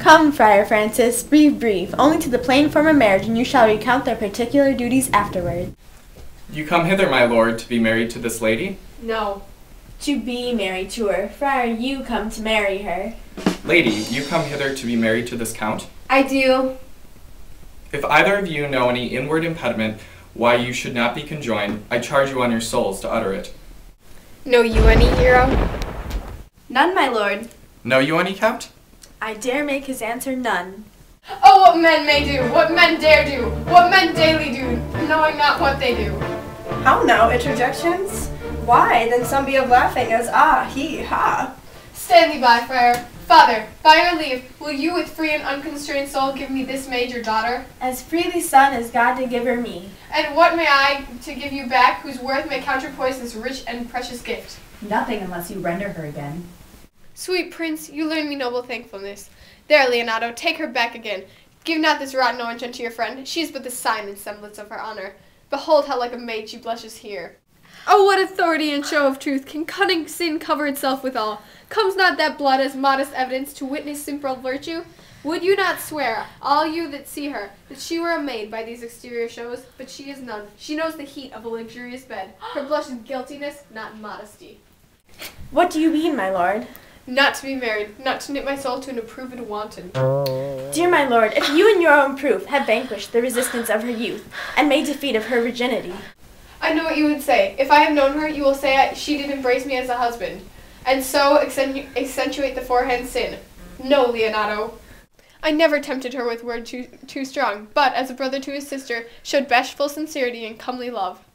Come, Friar Francis, be brief, only to the plain form of marriage, and you shall recount their particular duties afterward. You come hither, my lord, to be married to this lady? No. To be married to her. Friar, you come to marry her. Lady, you come hither to be married to this count? I do. If either of you know any inward impediment why you should not be conjoined, I charge you on your souls to utter it. Know you any, hero? None, my lord. Know you any, count? I dare make his answer none. Oh, what men may do, what men dare do, what men daily do, knowing not what they do. How now, interjections? Why, then some be of laughing as ah, he, ha. Stand thee by, friar. Father, by your leave, will you with free and unconstrained soul give me this maid your daughter? As freely son as God to give her me. And what may I to give you back, whose worth may counterpoise this rich and precious gift? Nothing unless you render her again. Sweet prince, you learn me noble thankfulness. There, Leonato, take her back again. Give not this rotten orange unto your friend. She is but the sign and semblance of her honor. Behold how like a maid she blushes here. Oh, what authority and show of truth can cunning sin cover itself withal? Comes not that blood as modest evidence to witness simple virtue? Would you not swear, all you that see her, that she were a maid by these exterior shows? But she is none. She knows the heat of a luxurious bed. Her blush is guiltiness, not modesty. What do you mean, my lord? Not to be married, not to knit my soul to an approved wanton. Dear my lord, if you in your own proof have vanquished the resistance of her youth, and made defeat of her virginity. I know what you would say. If I have known her, you will say she did embrace me as a husband, and so accentuate the forehand sin. No, Leonato. I never tempted her with word too strong, but, as a brother to his sister, showed bashful sincerity and comely love.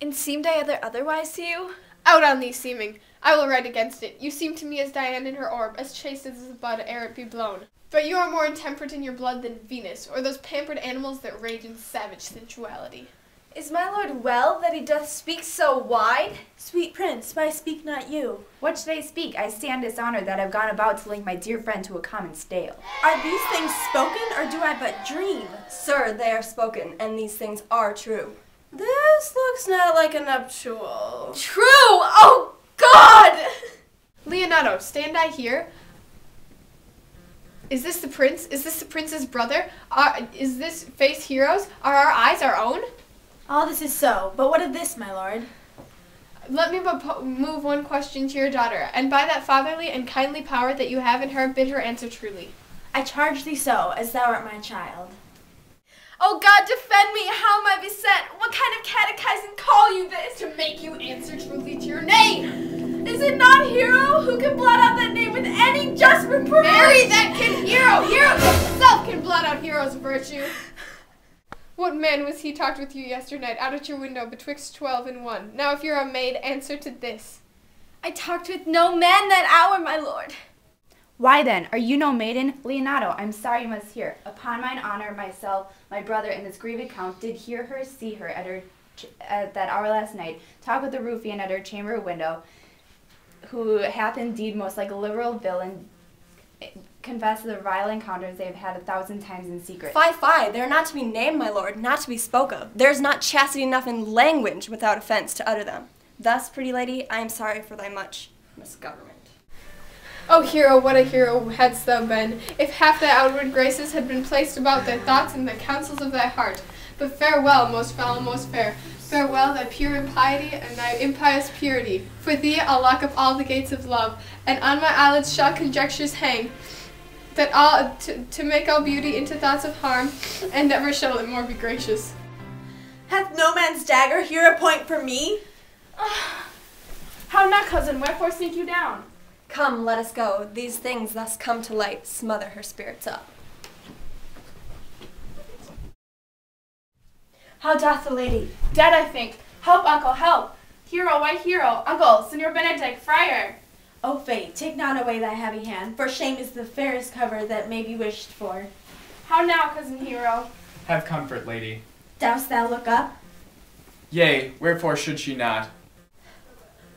And seemed I otherwise to you? Out on thee seeming. I will write against it. You seem to me as Diane in her orb, as chaste as a bud ere it be blown. But you are more intemperate in your blood than Venus, or those pampered animals that rage in savage sensuality. Is my lord well, that he doth speak so wide? Sweet prince, why speak not you? What should I speak? I stand dishonored that I've gone about to link my dear friend to a common stale. Are these things spoken, or do I but dream? Sir, they are spoken, and these things are true. This looks not like a nuptial. True! Oh, God! Leonato, stand I here? Is this the prince? Is this the prince's brother? Is this face hero's? Are our eyes our own? All this is so, but what of this, my lord? Let me but move one question to your daughter, and by that fatherly and kindly power that you have in her, bid her answer truly. I charge thee so, as thou art my child. Oh, God, defend me! How am I beset? What kind of catechizing call you this? To make you answer truly to your name! Is it not Hero who can blot out that name with any just reproof? Marry that can Hero! Hero himself can blot out Hero's virtue! What man was he talked with you yesternight out at your window betwixt 12 and 1? Now if you're a maid, answer to this. I talked with no man that hour, my lord. Why then, are you no maiden? Leonato, I'm sorry you must hear. Upon mine honor, myself, my brother, and this grieved count did hear her, see her at that hour last night, talk with the ruffian at her chamber window, who hath indeed most like a liberal villain, confess the vile encounters they have had 1,000 times in secret. Fie, they are not to be named, my lord, not to be spoke of. There is not chastity enough in language without offense to utter them. Thus, pretty lady, I am sorry for thy much misgovernment. O hero, what a hero hadst thou been, if half thy outward graces had been placed about thy thoughts and the counsels of thy heart. But farewell, most foul, most fair. Farewell, thy pure impiety and thy impious purity. For thee I'll lock up all the gates of love, and on my eyelids shall conjectures hang, that all to make all beauty into thoughts of harm, and never shall it more be gracious. Hath no man's dagger here a point for me? How now, cousin, wherefore sink you down? Come, let us go. These things thus come to light, smother her spirits up. How doth the lady? Dead, I think. Help, uncle, help! Hero, why hero? Uncle, Signor Benedict, friar! O fate, take not away thy heavy hand, for shame is the fairest cover that may be wished for. How now, cousin Hero? Have comfort, lady. Dost thou look up? Yea, wherefore should she not?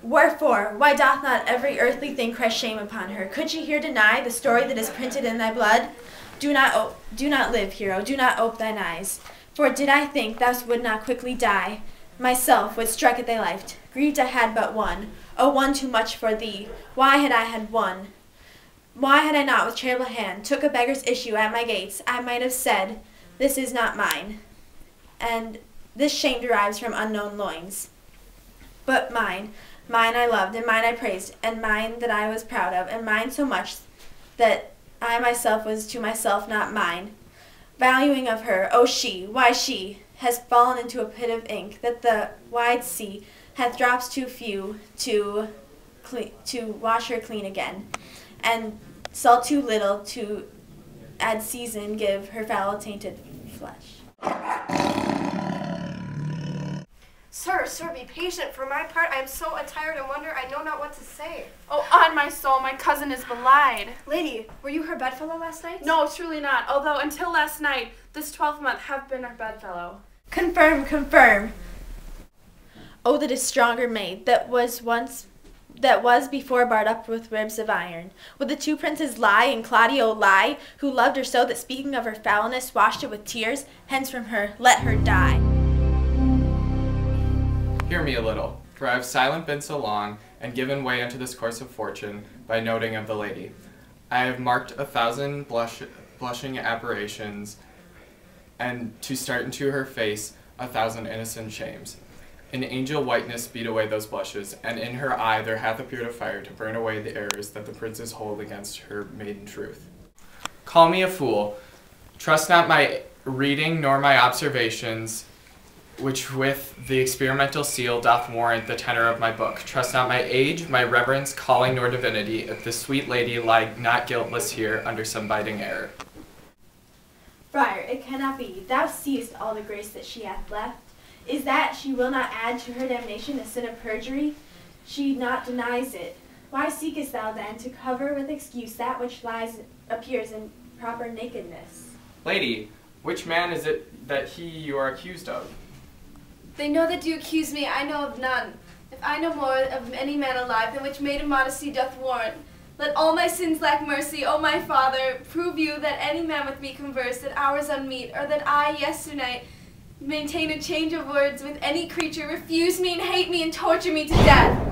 Wherefore, why doth not every earthly thing cry shame upon her? Could she here deny the story that is printed in thy blood? Do not live, hero, do not ope thine eyes. For did I think thou would not quickly die, myself would strike at thy life. Grieved I had but one, oh, one too much for thee. Why had I had one? Why had I not with charitable hand took a beggar's issue at my gates? I might have said, this is not mine, and this shame derives from unknown loins. But mine I loved, and mine I praised, and mine that I was proud of, and mine so much that I myself was to myself not mine. Valuing of her, oh she, why she, has fallen into a pit of ink, that the wide sea hath drops too few to wash her clean again, and salt too little to add season give her foul tainted flesh. Sir, be patient. For my part, I am so attired and wonder I know not what to say. Oh, on my soul, my cousin is belied. Lady, were you her bedfellow last night? No, truly not, although until last night, this 12th have been our bedfellow. Confirm. Oh, that is stronger made, that was before barred up with ribs of iron. Would the two princes lie, and Claudio lie, who loved her so that speaking of her foulness washed it with tears? Hence from her, let her die. Hear me a little, for I have silent been so long, and given way unto this course of fortune, by noting of the lady. I have marked 1,000 blushing apparitions, and to start into her face 1,000 innocent shames. In angel whiteness beat away those blushes, and in her eye there hath appeared a fire to burn away the errors that the princes hold against her maiden truth. Call me a fool. Trust not my reading nor my observations, which with the experimental seal doth warrant the tenor of my book. Trust not my age, my reverence, calling, nor divinity, if the sweet lady lie not guiltless here under some biting error. Friar, it cannot be. Thou seest all the grace that she hath left. Is that she will not add to her damnation a sin of perjury? She not denies it. Why seekest thou then to cover with excuse that which appears in proper nakedness? Lady, which man is it that you are accused of? They know that you accuse me, I know of none. If I know more of any man alive than which maiden modesty doth warrant, let all my sins lack mercy, O my father, prove you that any man with me conversed at hours unmeet, or that I yesternight maintain a change of words with any creature, refuse me and hate me and torture me to death.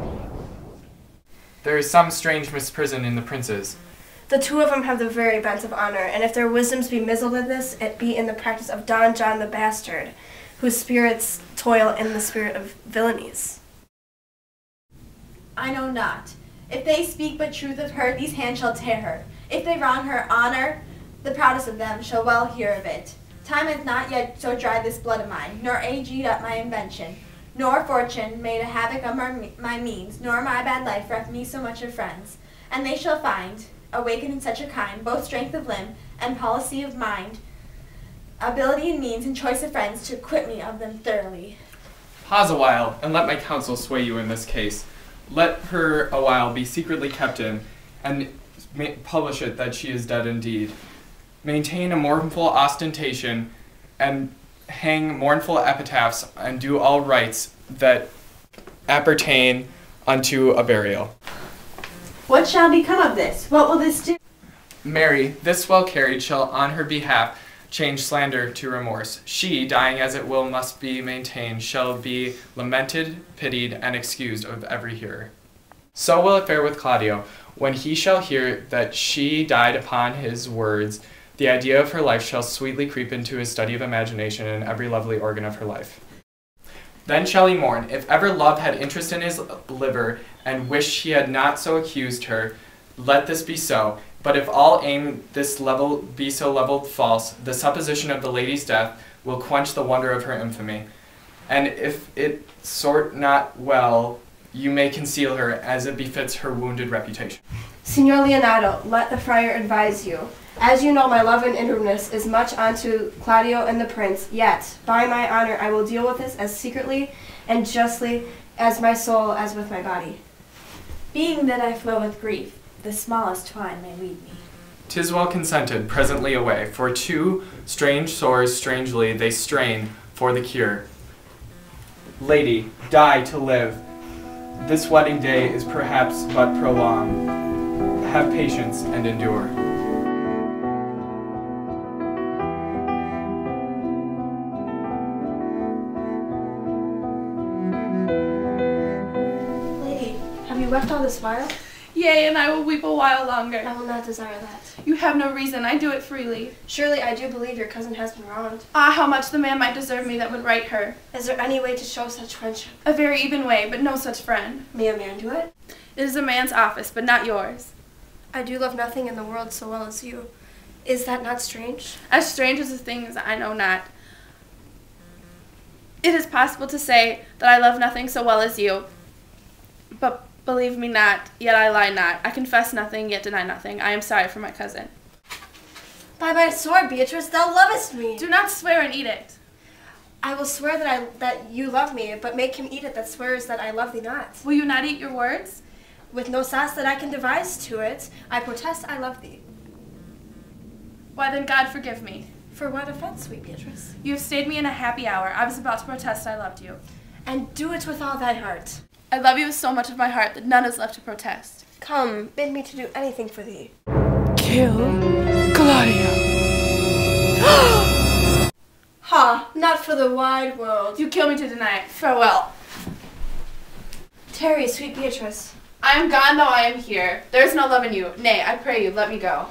There is some strange misprison in the princes. The two of them have the very bent of honor, and if their wisdoms be mizzled in this, it be in the practice of Don John the Bastard, whose spirits toil in the spirit of villainies. I know not. If they speak but truth of her, these hands shall tear her. If they wrong her honor, the proudest of them shall well hear of it. Time hath not yet so dried this blood of mine, nor age eat up my invention, nor fortune made a havoc of my means, nor my bad life reft me so much of friends. And they shall find, awakened in such a kind, both strength of limb and policy of mind, ability and means and choice of friends to acquit me of them thoroughly. Pause a while, and let my counsel sway you in this case. Let her a while be secretly kept in, and publish it that she is dead indeed. Maintain a mournful ostentation, and hang mournful epitaphs, and do all rites that appertain unto a burial. What shall become of this? What will this do? Mary, this well carried, shall on her behalf change slander to remorse. She, dying as it will must be maintained, shall be lamented, pitied, and excused of every hearer. So will it fare with Claudio. When he shall hear that she died upon his words, the idea of her life shall sweetly creep into his study of imagination and every lovely organ of her life. Then shall he mourn, if ever love had interest in his liver, and wish he had not so accused her, let this be so. But if all aim this level be so levelled false, the supposition of the lady's death will quench the wonder of her infamy. And if it sort not well, you may conceal her, as it befits her wounded reputation. Signor Leonardo, let the friar advise you. As you know, my love and inwardness is much unto Claudio and the prince, yet, by my honor, I will deal with this as secretly and justly as my soul as with my body. Being that I flow with grief, the smallest twine may lead me. 'Tis well consented, presently away, for two strange sores strangely they strain for the cure. Lady, die to live. This wedding day is perhaps but prolonged. Have patience and endure. Lady, have you wept all this while? Yea, and I will weep a while longer. I will not desire that. You have no reason, I do it freely. Surely I do believe your cousin has been wronged. Ah, how much the man might deserve me that would right her. Is there any way to show such friendship? A very even way, but no such friend. May a man do it? It is a man's office, but not yours. I do love nothing in the world so well as you. Is that not strange? As strange as the things I know not. It is possible to say that I love nothing so well as you. But believe me not, yet I lie not. I confess nothing, yet deny nothing. I am sorry for my cousin. By my sword, Beatrice, thou lovest me. Do not swear and eat it. I will swear that you love me, but make him eat it that swears that I love thee not. Will you not eat your words? With no sauce that I can devise to it, I protest I love thee. Why then God forgive me. For what offense, sweet Beatrice? You have stayed me in a happy hour. I was about to protest I loved you. And do it with all thy heart. I love you with so much of my heart that none is left to protest. Come, bid me to do anything for thee. Kill Claudio. Ha! Not for the wide world. You kill me to deny it. Farewell. Tarry, sweet Beatrice. I am gone though I am here. There is no love in you. Nay, I pray you, let me go.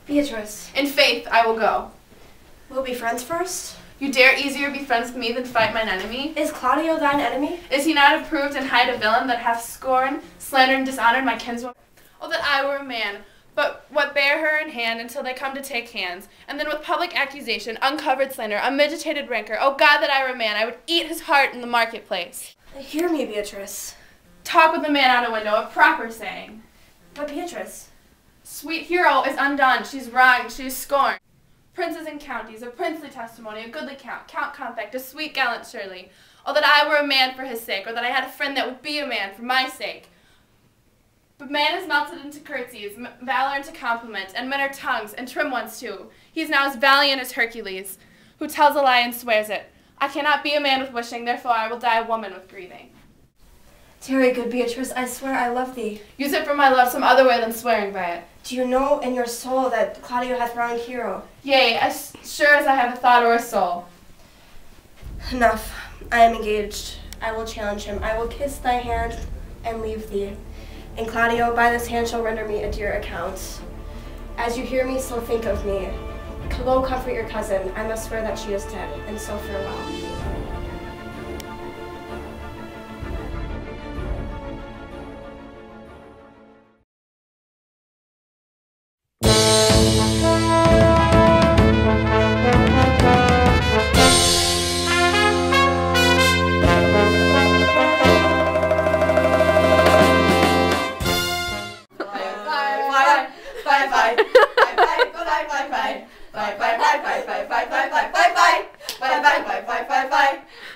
Beatrice. In faith, I will go. We'll be friends first? You dare easier be friends with me than fight mine enemy? Is Claudio thine enemy? Is he not approved and hight a villain that hath scorned, slandered, and dishonored my kinswoman? Oh, that I were a man! But what bear her in hand until they come to take hands, and then with public accusation, uncovered slander, unmitigated rancor, oh God, that I were a man, I would eat his heart in the marketplace. Hear me, Beatrice. Talk with the man out a window, a proper saying. But Beatrice. Sweet hero is undone, she's wronged, she is scorned. Princes and counties, a princely testimony, a goodly count compact, a sweet gallant surely. Oh, that I were a man for his sake, or that I had a friend that would be a man for my sake. But man is melted into curtsies, valor into compliment, and men are tongues, and trim ones too. He is now as valiant as Hercules, who tells a lie and swears it. I cannot be a man with wishing, therefore I will die a woman with grieving. Tarry, good Beatrice, I swear I love thee. Use it for my love some other way than swearing by it. Do you know in your soul that Claudio hath wronged Hero? Yea, as sure as I have a thought or a soul. Enough. I am engaged. I will challenge him. I will kiss thy hand and leave thee. And Claudio, by this hand shall render me a dear account. As you hear me, so think of me. Go comfort your cousin. I must swear that she is dead, and so farewell.